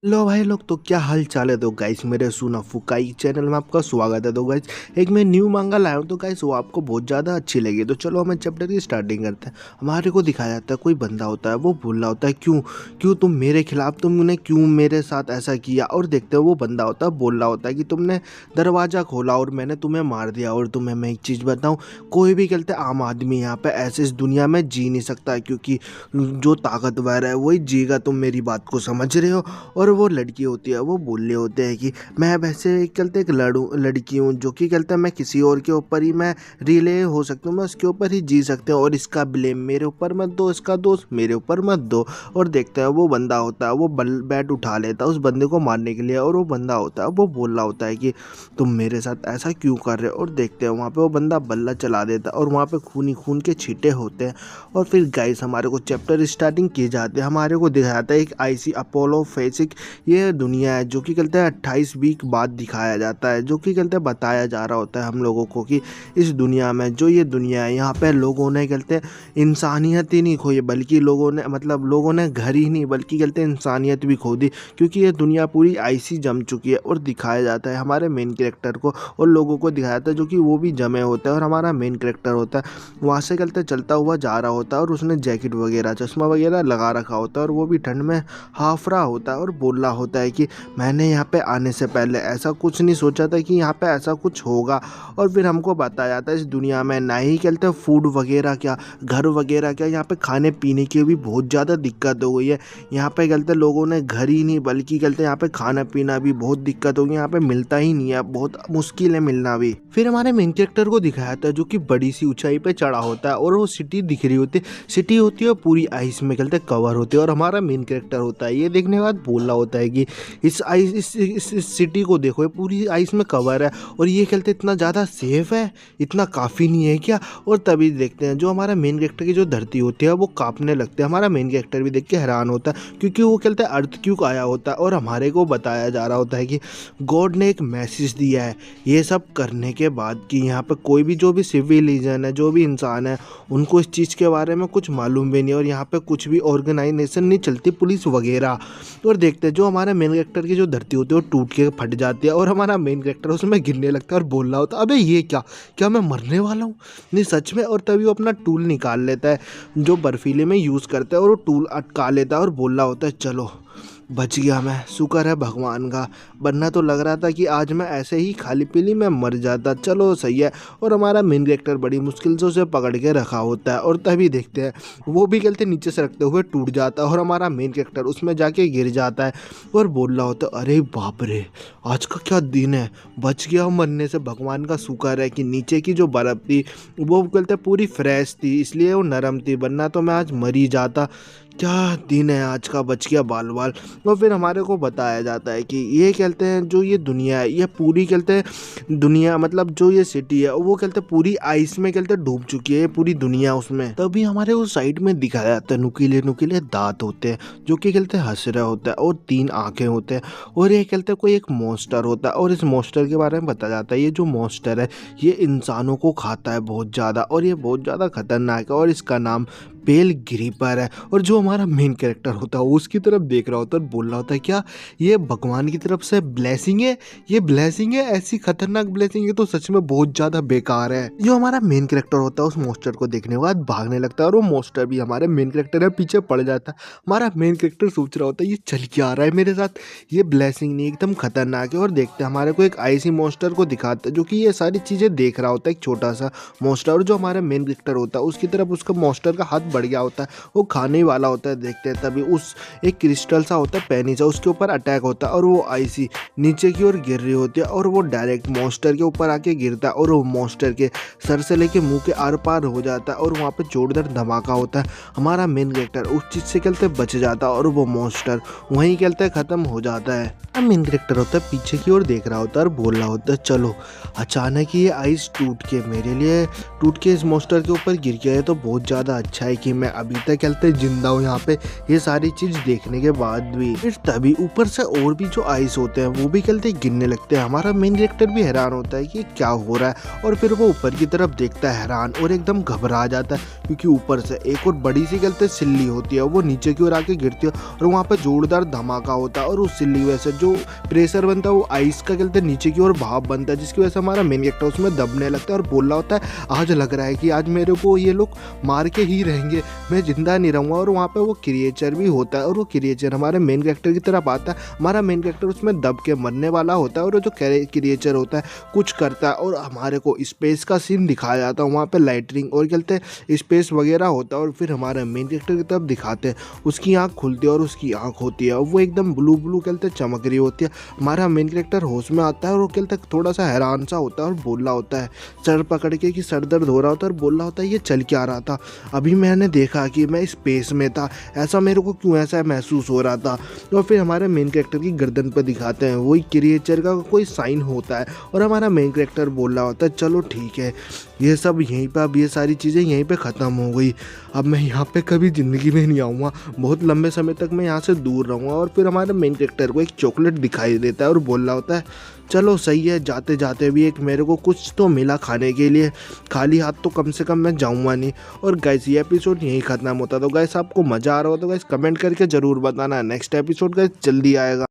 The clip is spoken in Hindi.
लो भाई लोग, तो क्या हाल चाल है। तो गाइस मेरे सुना फुकाई चैनल में आपका स्वागत है। तो गाइस एक मैं न्यू मांगा लाया हूँ। तो गाइस वो आपको बहुत ज़्यादा अच्छी लगी। तो चलो हमें चैप्टर की स्टार्टिंग करते हैं। हमारे को दिखाया जाता है कोई बंदा होता है, वो बोल रहा होता है क्यों क्यों तुम मेरे खिलाफ, तुमने क्यों मेरे साथ ऐसा किया। और देखते हो वो बंदा होता है, बोल रहा होता है कि तुमने दरवाज़ा खोला और मैंने तुम्हें मार दिया। और तुम्हें मैं एक चीज़ बताऊँ, कोई भी कहते आम आदमी यहाँ पे ऐसे इस दुनिया में जी नहीं सकता, क्योंकि जो ताकतवर है वही जीगा। तुम मेरी बात को समझ रहे हो। और वो लड़की होती है, वो बोल रहे होते हैं कि मैं वैसे कहते एक लड़की हूँ जो कि कहता है मैं किसी और के ऊपर ही मैं रिले हो सकता हूँ, मैं उसके ऊपर ही जी सकते हैं। और इसका ब्लेम मेरे ऊपर मत दो, इसका दोस्त मेरे ऊपर मत दो। और देखते हैं वो बंदा होता है, वो बैट उठा लेता है उस बंदे को मारने के लिए। और वो बंदा होता है, वो बोल रहा होता है कि तुम मेरे साथ ऐसा क्यों कर रहे हो। और देखते हैं वहाँ पे वो बंदा बल्ला चला देता है और वहाँ पे खून ही खून के छींटे होते हैं। और फिर गाइस हमारे को चैप्टर स्टार्टिंग की जाती है। हमारे को दिखाया जाता है एक आईसी अपोलो फेसिक ये दुनिया है, जो कि कहते हैं 28 वीक बाद दिखाया जाता है, जो कि कहते हैं बताया जा रहा होता है हम लोगों को कि इस दुनिया में जो ये दुनिया है, यहाँ पे लोगों ने कहते हैं इंसानियत ही नहीं खोई, बल्कि लोगों ने घर ही नहीं बल्कि कहते हैं इंसानियत भी खो दी। क्योंकि ये दुनिया पूरी आईसी जम चुकी है। और दिखाया जाता है हमारे मेन कैरेक्टर को और लोगों को दिखाया जाता है जो कि वो भी जमे होते हैं। और हमारा मेन कैरेक्टर होता है वहाँ से कहते चलता हुआ जा रहा होता है और उसने जैकेट वगैरह चश्मा वगैरह लगा रखा होता है और वो भी ठंड में हाफरा होता है। और बोल रहा होता है कि मैंने यहाँ पे आने से पहले ऐसा कुछ नहीं सोचा था कि यहाँ पे ऐसा कुछ होगा। और फिर हमको बताया जाता है इस दुनिया में ना ही कहते हैं फूड वगैरह क्या, घर वगैरह क्या, यहाँ पे खाने पीने की भी बहुत ज़्यादा दिक्कत हो गई है। यहाँ पे कहते लोगों ने घर ही नहीं बल्कि कहते यहाँ पे खाना पीना भी बहुत दिक्कत हो गई, यहाँ पे मिलता ही नहीं है, बहुत मुश्किल है मिलना भी। फिर हमारे मेन कैरेक्टर को दिखाया था जो कि बड़ी सी ऊंचाई पे चढ़ा होता है और वो सिटी दिख रही होती है। सिटी होती है पूरी आइस में कहते कवर होती है। और हमारा मेन कैरेक्टर होता है, ये देखने के बाद बोल रहा होता है कि इस आइस इस सिटी को देखो, ये पूरी आइस में कवर है और ये कहते इतना ज़्यादा सेफ है, इतना काफ़ी नहीं है क्या। और तभी देखते हैं जो हमारा मेन कैरेक्टर की जो धरती होती है वो कांपने लगती है। हमारा मेन कैरेक्टर भी देख के हैरान होता है, क्योंकि वो कहते हैं अर्थ क्यों आया होता है। और हमारे को बताया जा रहा होता है कि गॉड ने एक मैसेज दिया है ये सब करने के बाद कि यहाँ पे कोई भी जो भी सिविलिजन है, जो भी इंसान है, उनको इस चीज़ के बारे में कुछ मालूम भी नहीं। और यहाँ पे कुछ भी ऑर्गेनाइजेशन नहीं चलती, पुलिस वगैरह। और देखते हैं जो हमारे मेन कैरेक्टर की जो धरती होती है वो टूट के फट जाती है और हमारा मेन कैरेक्टर उसमें गिरने लगता है और बोल रहा होता है अबे ये क्या, क्या मैं मरने वाला हूँ, नहीं सच में। और तभी वो अपना टूल निकाल लेता है जो बर्फीले में यूज़ करता है और वो टूल अटका लेता है और बोल रहा होता है चलो बच गया मैं, शुक्र है भगवान का, वरना तो लग रहा था कि आज मैं ऐसे ही खाली पीली में मर जाता। चलो सही है। और हमारा मेन कैरेक्टर बड़ी मुश्किल से उसे पकड़ के रखा होता है और तभी देखते हैं वो भी गलती नीचे से रखते हुए टूट जाता है और हमारा मेन कैरेक्टर उसमें जाके गिर जाता है और बोल रहा होता है अरे बाप रे, आज का क्या दिन है, बच गया मरने से, भगवान का शुक्र है कि नीचे की जो बर्फ़ थी वो कहते पूरी फ्रेश थी, इसलिए वो नरम थी, वरना तो मैं आज मर ही जाता। क्या दिन है आज का, बच गया बाल बाल। और फिर हमारे को बताया जाता है कि ये कहते हैं जो ये दुनिया है ये पूरी कहते हैं दुनिया मतलब जो ये सिटी है वो कहते हैं पूरी आइस में कहते हैं डूब चुकी है पूरी दुनिया उसमें। तभी हमारे उस साइड में दिखाया जाता है नुकीले नुकीले दांत होते हैं जो कि कहते हैं हंस रहा होता है और 3 आंखें होते हैं। और ये कहते हैं कोई एक मॉन्स्टर होता है और इस मॉन्स्टर के बारे में बताया जाता है ये जो मॉन्स्टर है ये इंसानों को खाता है बहुत ज़्यादा और ये बहुत ज़्यादा खतरनाक है और इसका नाम पेल ग्रीपर है। और जो हमारा मेन कैरेक्टर होता है वो उसकी तरफ देख रहा होता है और बोल रहा होता है क्या ये भगवान की तरफ से ब्लेसिंग है, ये ब्लेसिंग है, ऐसी खतरनाक ब्लेसिंग है तो सच में बहुत ज़्यादा बेकार है। जो हमारा मेन कैरेक्टर होता है उस मोस्टर को देखने के बाद भागने लगता है और वो मोस्टर भी हमारे मेन कैरेक्टर है पीछे पड़ जाता है। हमारा मेन कैरेक्टर सोच रहा होता है ये चल क्या आ रहा है मेरे साथ, ये ब्लेसिंग नहीं एकदम खतरनाक है। और देखते हैं हमारे को एक आईसी मोस्टर को दिखाता है जो कि ये सारी चीज़ें देख रहा होता है, एक छोटा सा मोस्टर। और जो हमारे मेन कैरेक्टर होता है उसकी तरफ उसका मोस्टर का हाथ बढ़ गया होता है, वो खाने ही वाला होता है। देखते हैं तभी उस एक क्रिस्टल सा होता है पैनी सा, उसके ऊपर अटैक होता है और वो आईसी नीचे की ओर गिर रही होती है और वो डायरेक्ट मॉन्स्टर के ऊपर आके गिरता है और वो मॉन्स्टर के सर से लेके मुंह के आर पार हो जाता है और वहाँ पे जोरदार धमाका होता है। हमारा मेन कैरेक्टर उस चीज़ से कहते बच जाता है और वो मॉन्स्टर वहीं कहते खत्म हो जाता है। अब मेन कैरेक्टर होता है पीछे की ओर देख रहा होता है और बोल रहा होता है चलो। अचानक ये आइस टूट के इस मॉन्स्टर के ऊपर गिर गया है, तो बहुत ज़्यादा अच्छा है कि मैं अभी तक कहते जिंदा हूँ यहाँ पे, ये सारी चीज़ देखने के बाद भी। फिर तभी ऊपर से और भी जो आइस होते हैं वो भी कहते गिरने लगते हैं। हमारा मेन कैरेक्टर भी हैरान होता है कि क्या हो रहा है, और फिर वो ऊपर की तरफ देखता है हैरान और एकदम घबरा जाता है, क्योंकि ऊपर से एक और बड़ी सी कहते सिल्ली होती है, वो नीचे की ओर आके गिरती है और वहाँ पे जोरदार धमाका होता है, और उस सिल्ली वजह से जो प्रेशर बनता है वो आइस का कहते नीचे की ओर भाप बनता है, जिसकी वजह से हमारा मेन कैरेक्टर उसमें दबने लगता है और बोल रहा होता है आज लग रहा है कि आज मेरे को ये लोग मार के ही रहेंगे, मैं जिंदा नहीं रहूँगा। और वहाँ पे वो क्रिएचर भी होता है, और वो क्रिएचर हमारे मेन कैरेक्टर की तरफ आता है। हमारा मेन कैरेक्टर उसमें दब के मरने वाला होता है, और वो जो क्रिएचर होता है कुछ करता है, और हमारे को स्पेस का सीन दिखाया जाता है। वहाँ पे लाइटनिंग और कहते हैं स्पेस वगैरह होता है, और फिर हमारे मेन कैरेक्टर की तरफ दिखाते हैं, उसकी आँख खुलती है और उसकी आँख होती है, और वो एकदम ब्लू ब्लू कहते चमक रही होती है। हमारा मेन कैरेक्टर होश में आता है, और वो कहते थोड़ा सा हैरान सा होता है और बोल रहा होता है सर पकड़ के कि सर दर्द हो रहा होता है, और बोल रहा होता है ये चल क्या रहा था, अभी मैंने देखा कि मैं स्पेस में था, ऐसा मेरे को क्यों ऐसा महसूस हो रहा था। और फिर हमारे मेन कैरेक्टर की गर्दन पर दिखाते हैं वही क्रिएचर का कोई साइन होता है, और हमारा मेन कैरेक्टर बोल रहा होता है चलो ठीक है, ये सब यहीं पे, अब ये सारी चीज़ें यहीं पे ख़त्म हो गई, अब मैं यहाँ पे कभी ज़िंदगी में नहीं आऊँगा, बहुत लंबे समय तक मैं यहाँ से दूर रहूँगा। और फिर हमारे मेन कैरेक्टर को एक चॉकलेट दिखाई देता है और बोल रहा होता है चलो सही है, जाते जाते भी एक मेरे को कुछ तो मिला खाने के लिए, खाली हाथ तो कम से कम मैं जाऊँगा नहीं। और गाइस ये एपिसोड यहीं ख़त्म होता। तो गाइस आपको मज़ा आ रहा हो तो गाइस कमेंट करके ज़रूर बताना, नेक्स्ट एपिसोड गाइस जल्दी आएगा।